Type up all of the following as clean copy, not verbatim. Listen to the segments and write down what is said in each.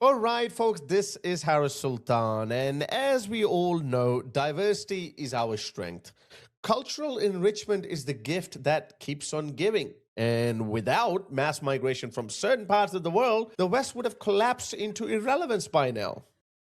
All right, folks, this is Harris Sultan. And as we all know, diversity is our strength. Cultural enrichment is the gift that keeps on giving. And without mass migration from certain parts of the world, the West would have collapsed into irrelevance by now.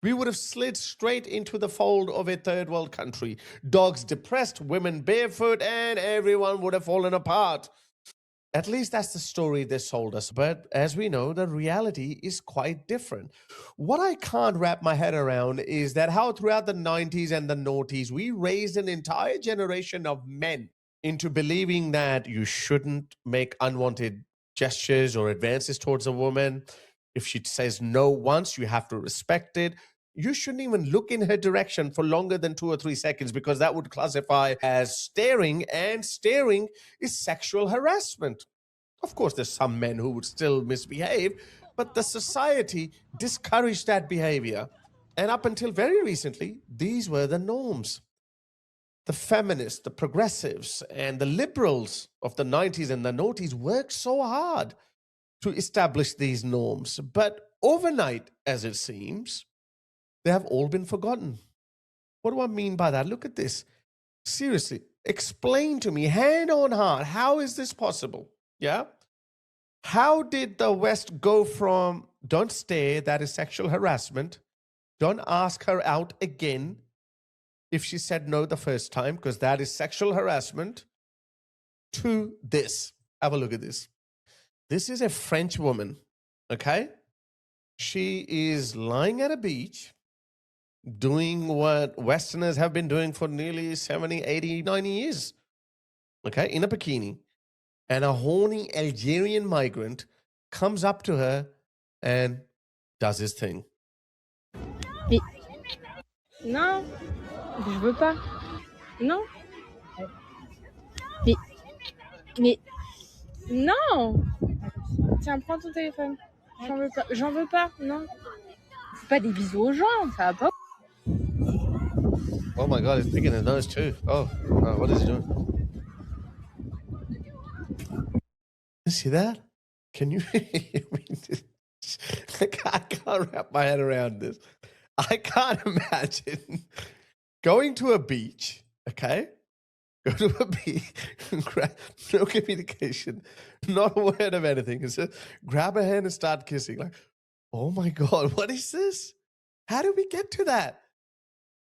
We would have slid straight into the fold of a third world country. Dogs depressed, women barefoot, and everyone would have fallen apart. At least that's the story they sold us. But as we know, the reality is quite different. What I can't wrap my head around is that how throughout the 90s and the noughties, we raised an entire generation of men into believing that you shouldn't make unwanted gestures or advances towards a woman. If she says no once, you have to respect it. You shouldn't even look in her direction for longer than 2 or 3 seconds because that would classify as staring, and staring is sexual harassment. Of course, there's some men who would still misbehave, but the society discouraged that behavior. And up until very recently, these were the norms. The feminists, the progressives, and the liberals of the 90s and the noughties worked so hard to establish these norms. But overnight, as it seems, they have all been forgotten. What do I mean by that? Look at this. Seriously, explain to me, hand on heart, how is this possible? Yeah? How did the West go from don't stare, that is sexual harassment, don't ask her out again if she said no the first time, because that is sexual harassment, to this? Have a look at this. This is a French woman, okay? She is lying at a beach doing what Westerners have been doing for nearly 70, 80, 90 years, okay, in a bikini. And a horny Algerian migrant comes up to her and does his thing. Mais... Non, je veux pas. Non. Mais... Non. Tiens, prends ton téléphone. J'en veux pas. J'en veux pas, non. Fais pas des bisous aux gens, ça va pas. Oh my God, he's picking his nose too. Oh, what is he doing? You see that? Can you? I can't wrap my head around this. I can't imagine going to a beach, okay? Go to a beach, no communication, not a word of anything. It's just grab a hand and start kissing. Like, oh my God, what is this? How did we get to that?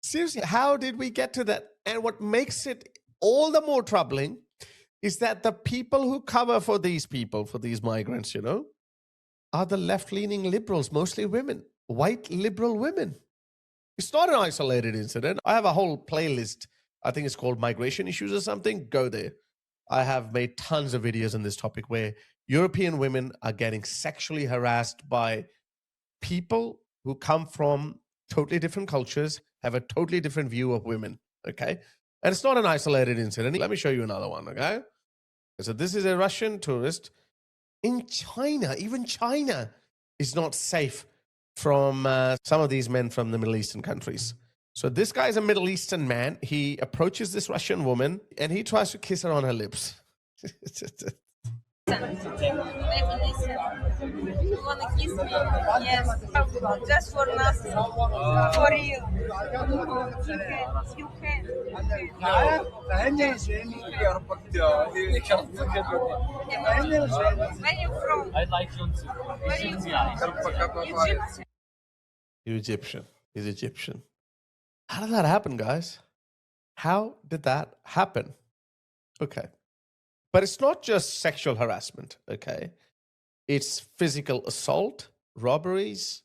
Seriously, how did we get to that? And what makes it all the more troubling is that the people who cover for these people, for these migrants, are the left-leaning liberals, mostly women, white liberal women. It's not an isolated incident. I have a whole playlist. I think it's called Migration Issues or something. Go there. I have made tons of videos on this topic where European women are getting sexually harassed by people who come from totally different cultures, have a totally different view of women, okay? And it's not an isolated incident. Let me show you another one, okay? So this is a Russian tourist in China. Even China is not safe from some of these men from the Middle Eastern countries. So this guy is a Middle Eastern man. He approaches this Russian woman and he tries to kiss her on her lips. You wanna kiss me? Yes. Just for nothing. For real. You can. Where you from? I like you too. Where you from? Egyptian. He's Egyptian. How did that happen, guys? How did that happen? Okay. But it's not just sexual harassment, okay? It's physical assault, robberies.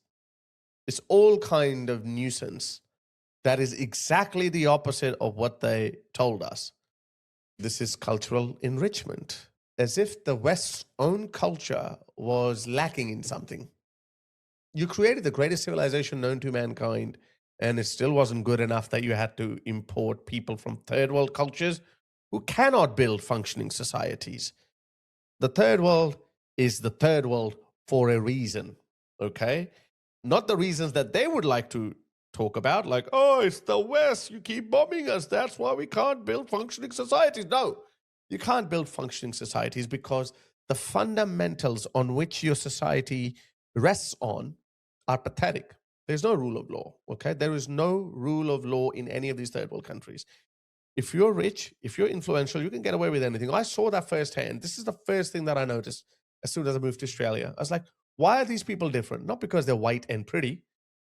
It's all kind of nuisance. That is exactly the opposite of what they told us. This is cultural enrichment, as if the West's own culture was lacking in something. You created the greatest civilization known to mankind, and it still wasn't good enough that you had to import people from third world cultures who cannot build functioning societies. The third world is the third world for a reason, okay? Not the reasons that they would like to talk about, like, oh, it's the West, you keep bombing us, that's why we can't build functioning societies. No, you can't build functioning societies because the fundamentals on which your society rests on are pathetic. There's no rule of law, okay? There is no rule of law in any of these third world countries. If you're rich, if you're influential, you can get away with anything. I saw that firsthand. This is the first thing that I noticed as soon as I moved to Australia. I was like, why are these people different? Not because they're white and pretty.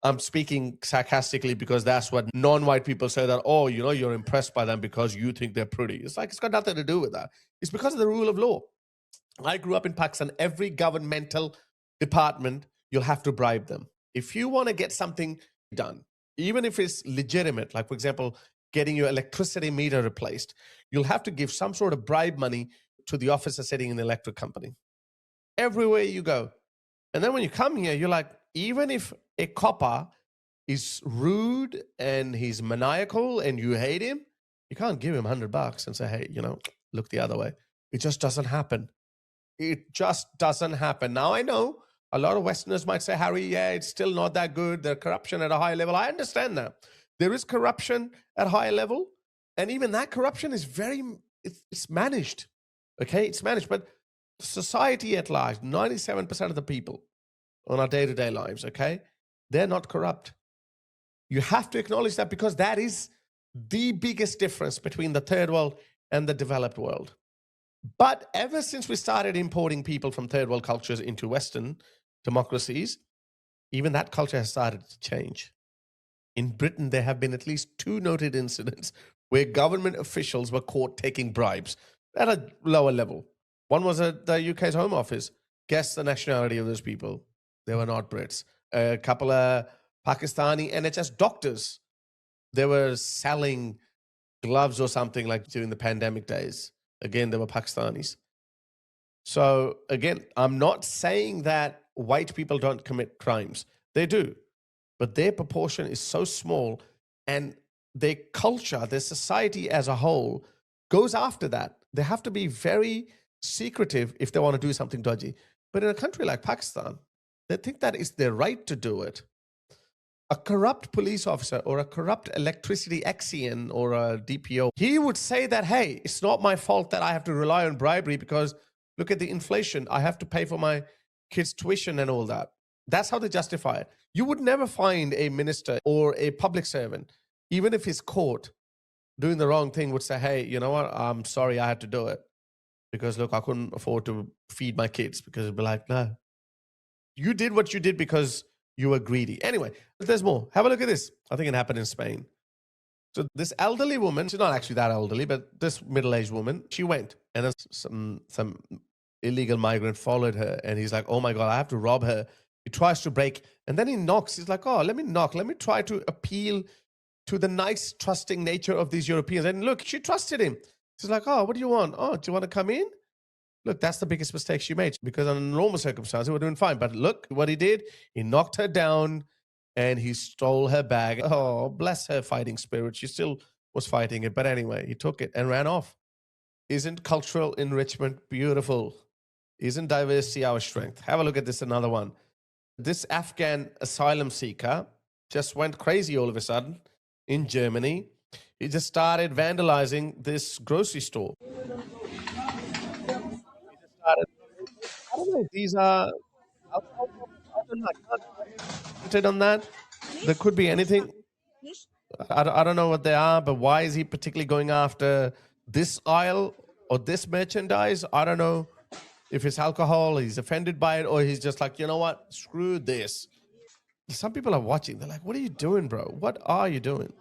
I'm speaking sarcastically because that's what non-white people say, that, oh, you know, you're impressed by them because you think they're pretty. It's like, it's got nothing to do with that. It's because of the rule of law. I grew up in Pakistan. Every governmental department, you'll have to bribe them. If you want to get something done, even if it's legitimate, like, for example, getting your electricity meter replaced, you'll have to give some sort of bribe money to the officer sitting in the electric company. Everywhere you go. And then when you come here, you're like, even if a copper is rude and he's maniacal and you hate him, you can't give him $100 and say, hey, you know, look the other way. It just doesn't happen. It just doesn't happen. Now, I know a lot of Westerners might say, Harry, yeah, it's still not that good. There's corruption at a high level. I understand that. There is corruption at a high level. And even that corruption is it's managed. Okay, it's managed. But society at large, 97% of the people on our day-to-day lives, okay, they're not corrupt. You have to acknowledge that, because that is the biggest difference between the third world and the developed world. But ever since we started importing people from third world cultures into Western democracies, even that culture has started to change. In Britain, there have been at least 2 noted incidents where government officials were caught taking bribes at a lower level. One was at the UK's Home Office. Guess the nationality of those people. They were not Brits. A couple of Pakistani NHS doctors, they were selling gloves or something like during the pandemic days. Again, they were Pakistanis. So again, I'm not saying that white people don't commit crimes. They do. But their proportion is so small, and their culture, their society as a whole goes after that. They have to be very secretive if they want to do something dodgy. But in a country like Pakistan, they think that it's their right to do it. A corrupt police officer or a corrupt electricity Axian or a DPO, he would say that, hey, it's not my fault that I have to rely on bribery because look at the inflation. I have to pay for my kids' tuition and all that. That's how they justify it. You would never find a minister or a public servant, even if he's caught doing the wrong thing, would say, hey, you know what? I'm sorry I had to do it because, look, I couldn't afford to feed my kids, because it'd be like, no. You did what you did because you were greedy. Anyway, there's more. Have a look at this. I think it happened in Spain. So this elderly woman, she's not actually that elderly, but this middle-aged woman, she went, and then some illegal migrant followed her, and he's like, oh my God, I have to rob her. He tries to break, and then he knocks. He's like, oh, let me knock. Let me try to appeal to the nice, trusting nature of these Europeans. And look, she trusted him. She's like, oh, what do you want? Oh, do you want to come in? Look, that's the biggest mistake she made, because under normal circumstances, we're doing fine. But look what he did. He knocked her down and he stole her bag. Oh, bless her fighting spirit. She still was fighting it. But anyway, he took it and ran off. Isn't cultural enrichment beautiful? Isn't diversity our strength? Have a look at this, another one. This Afghan asylum seeker just went crazy all of a sudden in Germany. He just started vandalizing this grocery store. I don't know if these are, I don't know, I can't comment on that. There could be anything. I don't know what they are, but why is he particularly going after this aisle or this merchandise? I don't know if it's alcohol, he's offended by it, or he's just like, you know what, screw this. Some people are watching. They're like, what are you doing, bro? What are you doing?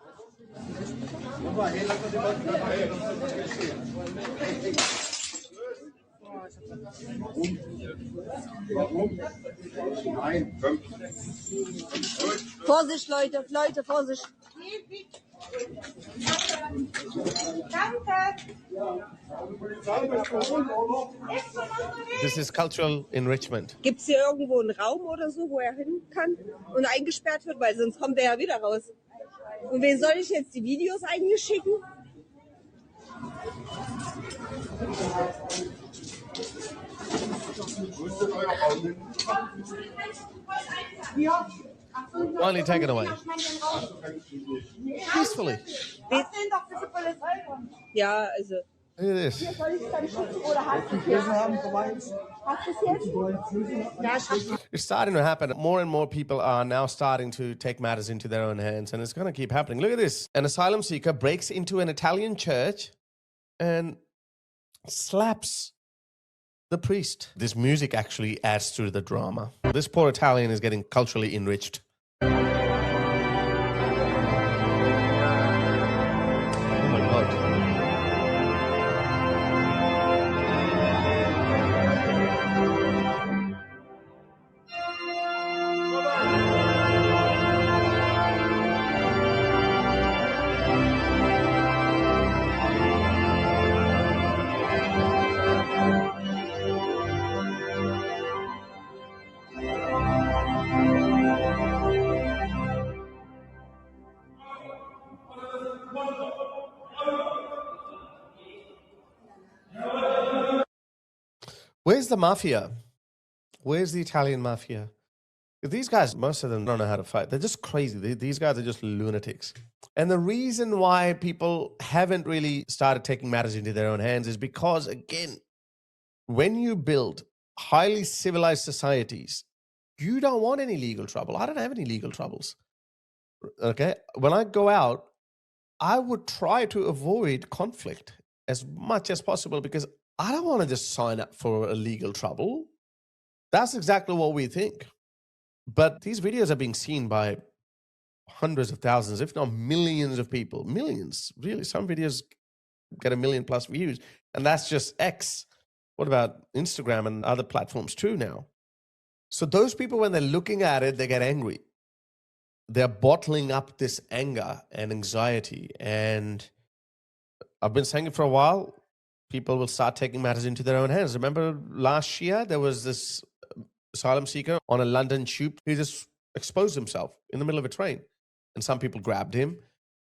Vorsicht, Leute, Vorsicht. This is cultural enrichment. Gibt es hier irgendwo einen Raum oder so, wo er hin kann und eingesperrt wird, weil sonst kommt er ja wieder raus. Und wen soll ich jetzt die Videos eigentlich schicken? Finally taken away. Peacefully. Ja, also Look at this. Soll ich dann schicken oder hast du es jetzt? Hast du es jetzt? Ja, schick. It's starting to happen. More and more people are now starting to take matters into their own hands, and it's going to keep happening. Look at this. An asylum seeker breaks into an Italian church and slaps the priest. This music actually adds to the drama. This poor Italian is getting culturally enriched. Oh my God. Where's the mafia? Where's the Italian mafia? These guys, most of them don't know how to fight. They're just crazy. These guys are just lunatics. And the reason why people haven't really started taking matters into their own hands is because, again, when you build highly civilized societies, you don't want any legal trouble. I don't have any legal troubles. Okay? When I go out, I would try to avoid conflict as much as possible because I don't want to just sign up for a legal trouble. That's exactly what we think. But these videos are being seen by hundreds of thousands, if not millions of people. Millions, really. Some videos get 1 million+ views. And that's just X. What about Instagram and other platforms too now? So those people, when they're looking at it, they get angry. They're bottling up this anger and anxiety. And I've been saying it for a while. People will start taking matters into their own hands. Remember last year, there was this asylum seeker on a London tube. He just exposed himself in the middle of a train. And some people grabbed him.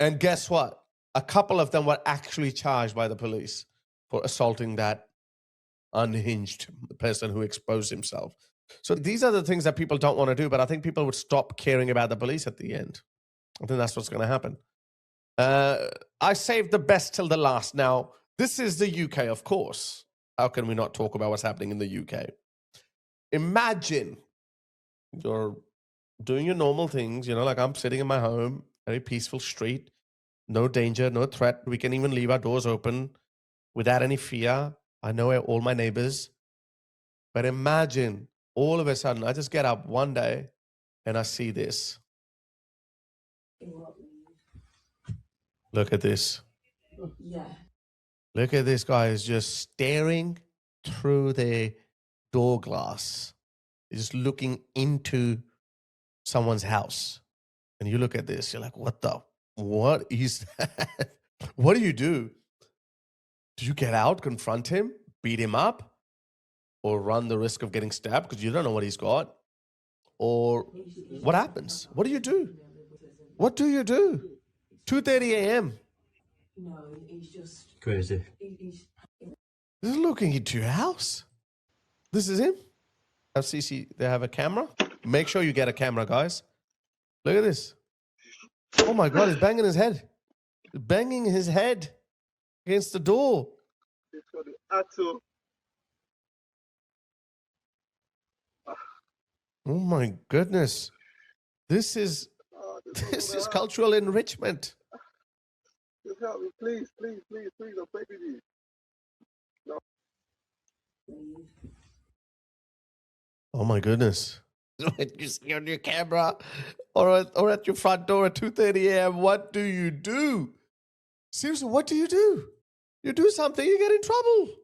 And guess what? A couple of them were actually charged by the police for assaulting that unhinged person who exposed himself. So these are the things that people don't want to do, but I think people would stop caring about the police at the end. I think that's what's going to happen. I saved the best till the last. Now, this is the UK, of course. How can we not talk about what's happening in the UK? Imagine you're doing your normal things, like I'm sitting in my home, very peaceful street, no danger, no threat. We can even leave our doors open without any fear. I know all my neighbors. But imagine all of a sudden, I just get up one day and I see this. Look at this. Yeah. Look at this guy is just staring through the door glass. He's just looking into someone's house. And you look at this, you're like, what is that? What do you do? Do you get out, confront him, beat him up, or run the risk of getting stabbed because you don't know what he's got? Or what happens? What do you do? What do you do? 2:30 a.m. No, he's just crazy. He's This is looking into your house. This is him. FCC, they have a camera. Make sure you get a camera, guys. Look at this. Oh my God, he's banging his head. He's banging his head against the door. Oh my goodness. This is cultural enrichment. Just help me, please, please, please, please. I'm begging you. Oh my goodness. You see on your camera or at your front door at 2:30 a.m. What do you do? Seriously, what do? You do something, you get in trouble.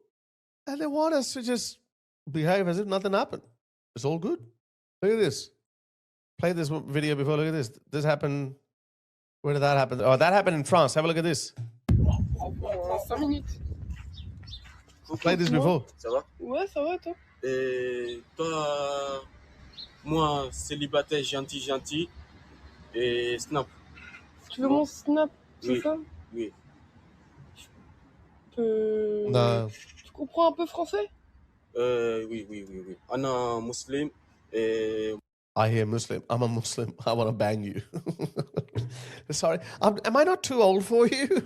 And they want us to just behave as if nothing happened. It's all good. Look at this. Played this video before. Look at this. This happened. Where did that happen? Oh, that happened in France. Have a look at this. 5 minutes. Played this before. Ça va? Ouais, ça va, toi? Et toi, moi, célibataire gentil, et Snap. Tu veux mon snap, c'est Oui. ça? Oui. No. Tu comprends un peu français? Oui. Ana Muslim, et I hear Muslim. I'm a Muslim. I want to bang you. Sorry, am I not too old for you?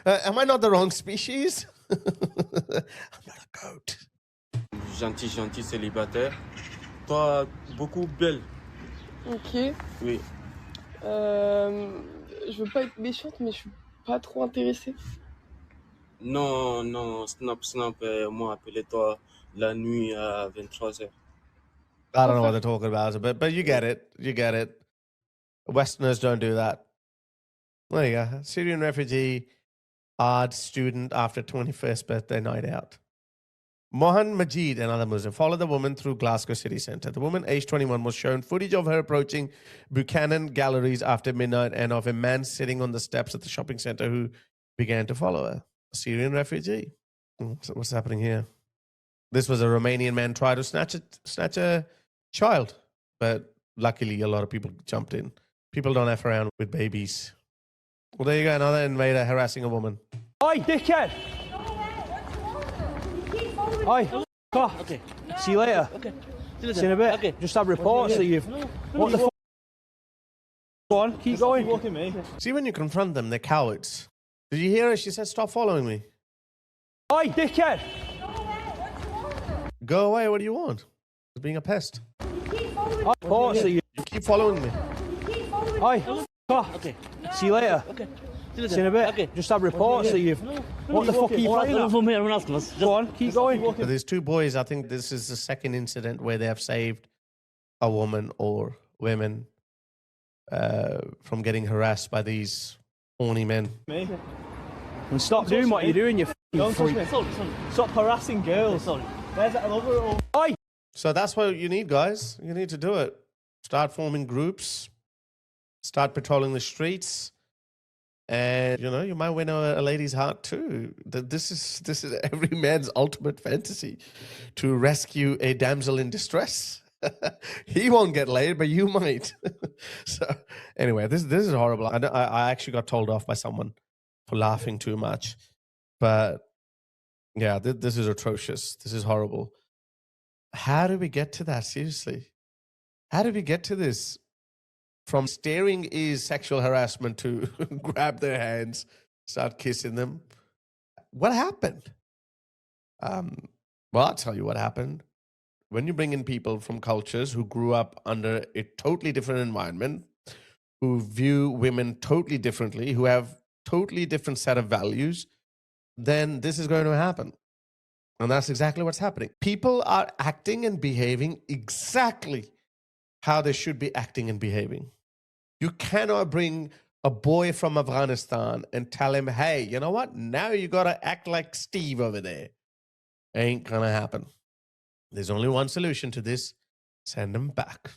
Am I not the wrong species? I'm not a goat. Gentil, gentil, célibataire. Toi, beaucoup belle. Ok. Oui. Je veux pas être méchante, mais je suis pas trop intéressée. Non, non, snap, snap. Moi, appelez-toi la nuit à 23h. I don't know what they're talking about, but you get it. You get it. Westerners don't do that. There you go. Syrian refugee, art student after 21st birthday night out. Mohan Majid, another Muslim, followed the woman through Glasgow city centre. The woman, aged 21, was shown footage of her approaching Buchanan Galleries after midnight and of a man sitting on the steps at the shopping centre who began to follow her. A Syrian refugee. What's happening here? This was a Romanian man trying to snatch a child, but luckily a lot of people jumped in. People don't F around with babies. Well, there you go, another invader harassing a woman. Oi, dickhead! Oi, off. Okay. See you later. Okay. See you in a bit. Okay. Just have reports that you've... What the f***? Go on, keep going. See, when you confront them, they're cowards. Did you hear her? She said, stop following me. Oi, dickhead! Go away, what do you want? It's being a pest. Reports that you keep following me. Oi, off. Okay. See you later. Okay. See you in a bit. Okay. Just have reports that you've... What the fuck are you playing at? Go on, keep going. So there's two boys. I think this is the second incident where they have saved a woman or women from getting harassed by these horny men. And stop doing what you're doing, you f***ing freak. Stop harassing girls. There's that other... Oi! So that's what you need, guys. You need to do it. Start forming groups. Start patrolling the streets. And, you know, you might win a lady's heart too. This is every man's ultimate fantasy, to rescue a damsel in distress. He won't get laid, but you might. So anyway, this is horrible. I actually got told off by someone for laughing too much. But yeah, this is atrocious. This is horrible. How do we get to that? Seriously. How did we get to this? From staring is sexual harassment to grab their hands, start kissing them. What happened? Well, I'll tell you what happened. When you bring in people from cultures who grew up under a totally different environment, who view women totally differently, who have totally different set of values, then this is going to happen. And that's exactly what's happening. People are acting and behaving exactly how they should be acting and behaving. You cannot bring a boy from Afghanistan and tell him, hey, you know what? Now you got to act like Steve over there. Ain't going to happen. There's only one solution to this. Send him back.